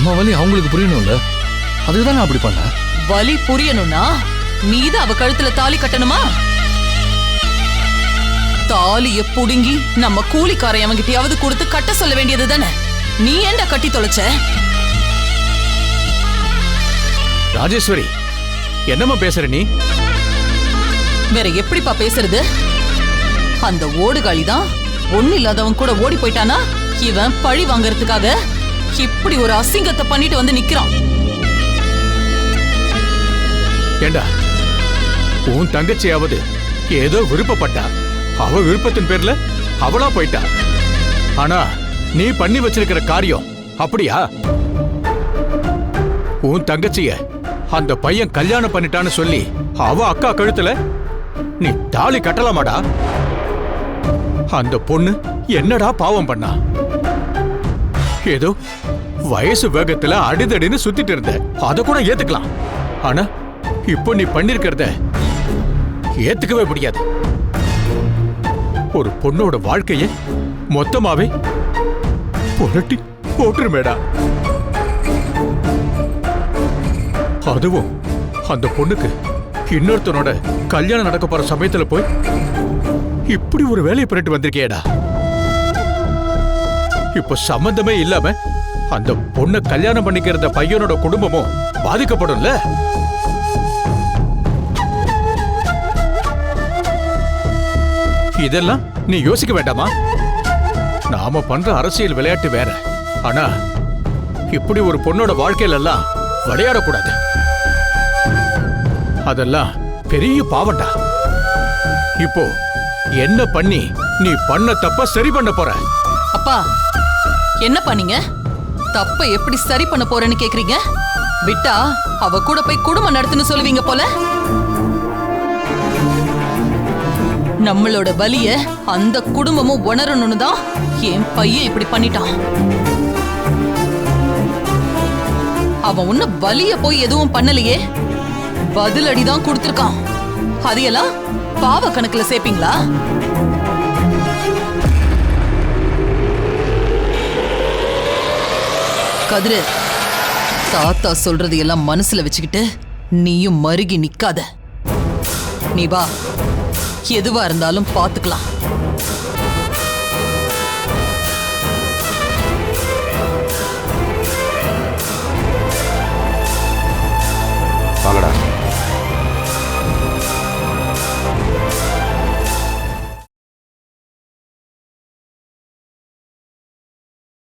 நம்ம வலி அவங்களுக்கு புரியணும்ல, அதுக்குதான் நான் அப்படி பண்ணேன். வலி புரியணும்னா நீதான் அவ கழுத்துல தாலி கட்டணுமா? தாலிய புடுங்கி நம்ம கூலிக்காரன் அவங்கிட்டயாவது கொடுத்து கட்ட சொல்ல வேண்டியது தானே. நீ ஏண்டா கட்டி தொலைச்ச? ராஜேஸ்வரி, என்னம்மா பேசுற நீ? வேற எப்படிப்பா பேசுறது? அந்த ஓடுகாலி தான் ஒண்ணு இல்லாதவன் கூட ஓடி போயிட்டானா இவன் பழி வாங்கறதுக்காக இப்படி ஒரு அசிங்கத்தை பண்ணிட்டு வந்து நிக்கிறான். ஏண்டா, உன் தங்கச்சியாவது ஏதோ விருப்பப்பட்டா, அவ விருப்பத்தின் பேர்ல அவளா போயிட்டா. ஆனா நீ பண்ணி வச்சிருக்கிற காரியம் அப்படியா? உன் தங்கச்சிய அந்த பையன் கல்யாணம் பண்ணிட்டான்னு சொல்லி அவ அக்கா கழுத்துல நீ தாலி கட்டலாமாடா? அந்த பொண்ணு என்னடா பாவம் பண்ணா? ஏதோ வயசு வேகத்துல அடிதடின்னு சுத்திட்டு இருந்த, அத கூட ஏத்துக்கலாம். ஆனா இப்போ நீ பண்ணிருக்கிறத ஏத்துக்கவே முடியாது. ஒரு பொண்ணோட வாழ்க்கைய மொத்தமாவே புரட்டி போட்டுருமேடா. அதுவும் அந்த பொண்ணுக்கு இன்னொருத்தனோட கல்யாணம் நடக்க போற சமயத்துல போய் இப்படி ஒரு வேலையை புரட்டி வந்திருக்கேடா. இப்ப சம்பந்தமே இல்லாம அந்த பொண்ணை கல்யாணம் பண்ணிக்கிறத பையனோட குடும்பமும் பாதிக்கப்படும்ல. இதெல்லாம் நீ யோசிக்க வேண்டாமா? நாம பண்ற அரசியல் விளையாட்டு வேற. ஆனா இப்படி ஒரு பொண்ணோட வாழ்க்கையில எல்லாம் விளையாடக்கூடாது. அதெல்லாம் பெரிய பாவண்டா. இப்போ என்ன பண்ணி நீ பண்ண தப்ப சரி பண்ண போற? அப்பா, என்ன பண்ணீங்க? தப்ப எப்படி சரி பண்ண போறேன்னு கேக்குறீங்க? விட்டா அவ கூட போய் குடும்பம் நடத்துன்னு சொல்லுவீங்க போல. நம்மளோட வலிய அந்த குடும்பமும் உணரணும்னு தான் என் பையன் இப்படி பண்ணிட்டான். அவன் உன்ன வலிய போய் எதுவும் பண்ணலையே, பதிலடிதான் கொடுத்திருக்கான். அதையெல்லாம் பாவ கணக்குல சேர்ப்பீங்களா? கதிரு, தாத்தா சொல்றது எல்லாம் மனசுல வச்சுக்கிட்டு நீயும் மருகி நிக்காத. நீ வா, எதுவா இருந்தாலும் பாத்துக்கலாம்.